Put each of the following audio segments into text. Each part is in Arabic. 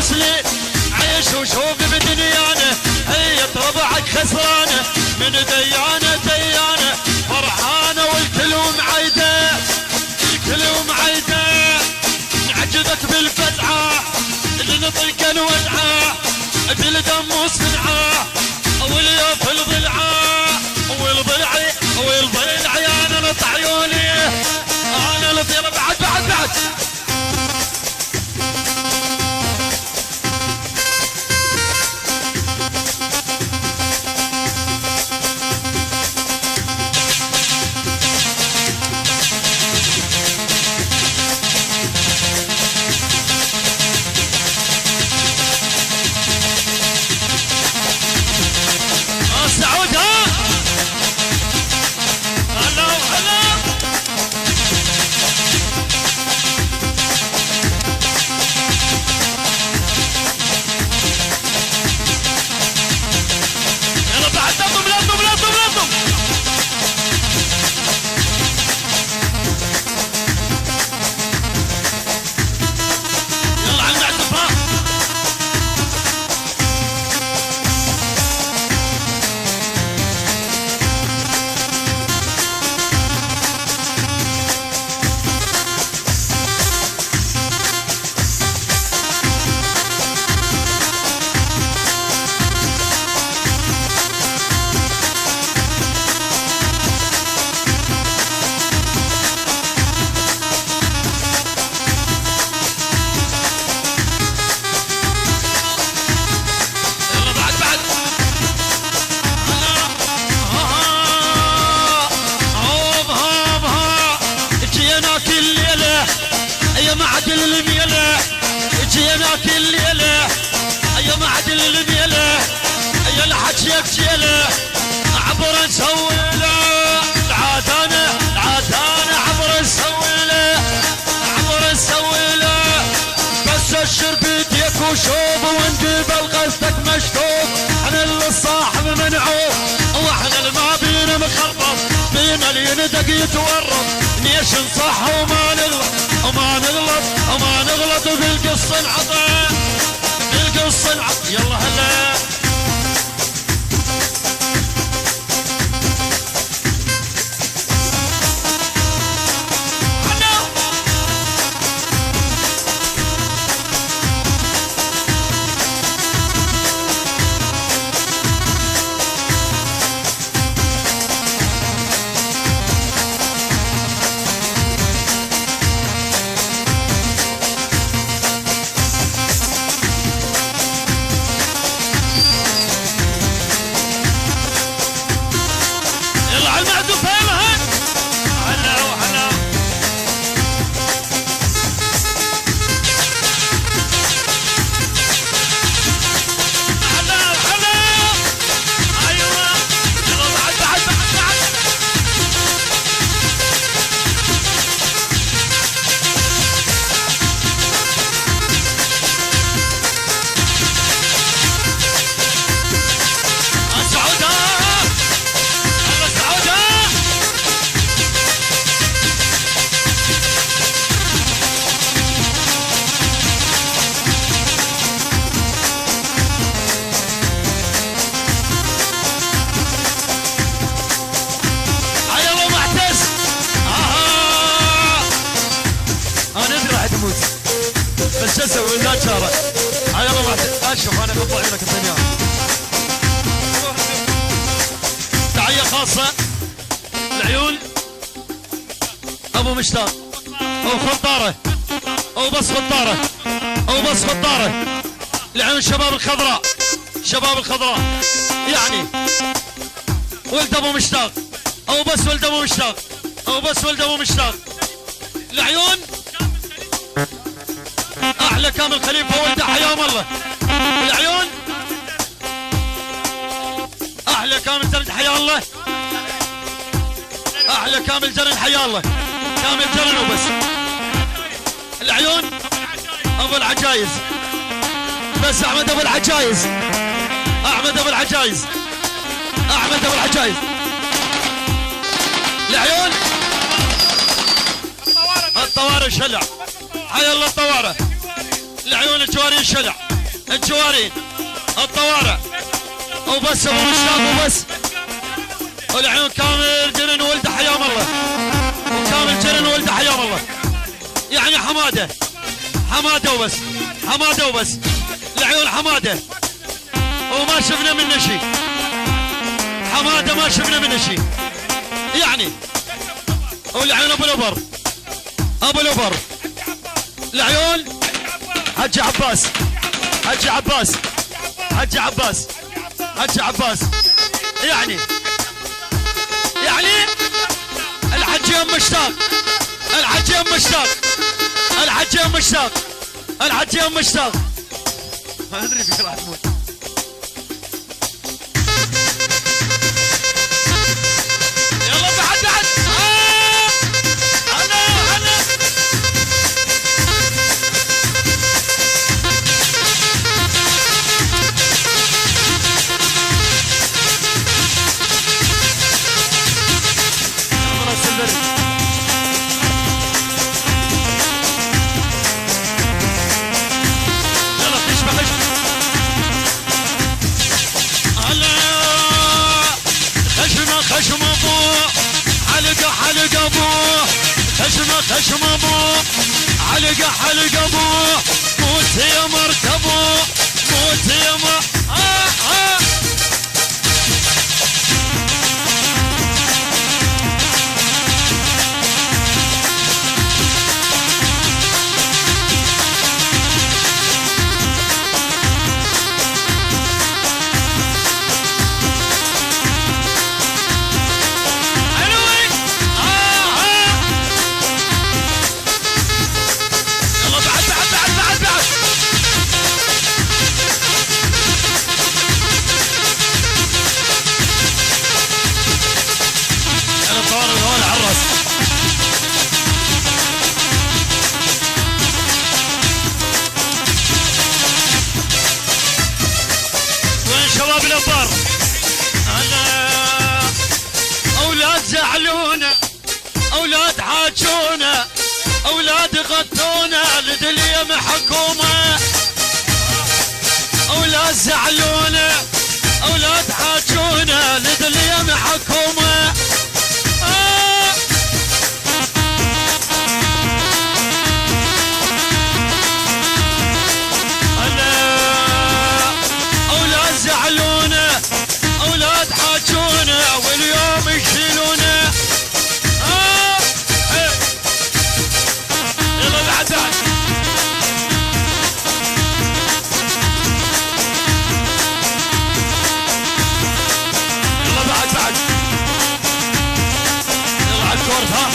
تسلي عيش وشوف بدنيانه هي ربعك خسرانه من ديانه ديانه فرحانه والكل ومعيده الكل ومعيده نعجبك بالفزعه اللي نطلق الوزعه بالدم وصنعه واليوم الضلعه والضلعي انا نط عيوني انا لطير بعد جيله عبر نسوي له العادانه عبر نسوي له بس اشر بيديك وشوف وندبل قصدك مشطوب احنا اللي صاحب منعوب واحنا اللي ما بينا مخربط بينا اللي يندق يتورط ليش نصح وما نغلط بالقص انعطى يلا هلا بس شو اسوي لا شارع هاي يلا ما اشوف انا اغض عيونك الدنيا. تحيه خاصه العيون ابو مشتاق او خطاره او بس خطاره العيون شباب الخضراء يعني ولد ابو مشتاق او بس ولد ابو مشتاق العيون احلى كامل خليفه ولد حيام الله العيون احلى كامل جرن حيا الله احلى كامل جرن حيا الله كامل جرن وبس العيون ابو العجايز بس احمد ابو العجايز العيون الطوارئ شلع حيا الله الطوارئ العيون الجواري شلع الجوارين الطوارع وبس ابو مشتاق وبس. والعيون كامل جنن ولد حيام الله، وكامل جنن ولد حيام الله. يعني حماده حماده وبس، حماده وبس. العيون حماده وما شفنا منه شيء، حماده ما شفنا منه شيء يعني. والعيون ابو الابر، ابو الابر. العيون حجي عباس، حجي عباس، حجي عباس، حجي عباس. يعني الحجي ام مشتاق، الحجي ام مشتاق، الحجي ام مشتاق، الحجي ام مشتاق. ما ادري فيك راح تموت. يلا بعد بعد. هلا هلا. راس البر. خشم ابوه حلقه حلقه ابوه، خشم ابوه حلقه حلقه ابوه. موت يا مركبوه، موت يا شباب الابار. اولاد زعلونا، اولاد حاجونا، اولاد غدونا لدليم حكومه. اولاد زعلونا، اولاد حاجونا لدليم حكومه. زعلونا، اولاد حاجونا واليوم يشيلونا. يلا بعد بعد. يلا بعد بعد. يلا على الكورت ها.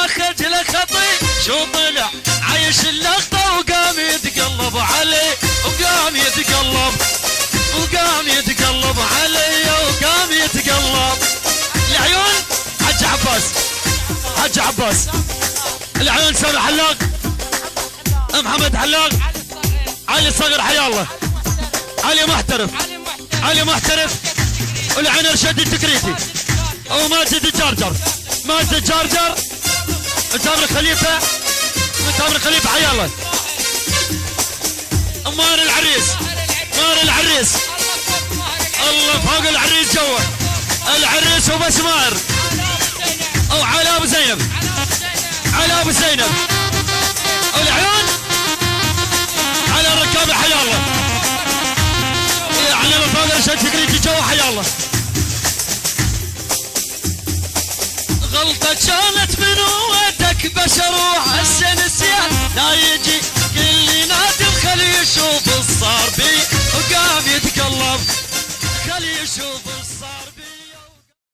خجله خطي شو طلع عايش اللقطه وقام يتقلب علي، وقام يتقلب، وقام يتقلب علي، وقام يتقلب. العيون حج عباس، حج عباس. العيون سامي حلاق، محمد حلاق، علي صقر حيا الله، علي محترف، علي محترف. والعين ارشد التكريتي وماجد الجرجر، ماجد الجرجر. تامر خليفه، تامر خليفه حيا الله. مار العريس، مار العريس. الله فوق العريس جوا، العريس وبس مار. او على ابو زينب، على ابو زينب. والعيون على الركابه حيا الله. على فوق ارشد تكريتي جوا حيا الله. غلطة كانت من ودك بس اروح هسه نسيان، لا يجي كل نادم خلي يشوف الصار بي، وقام يتقلب خلي يشوف الصار بي.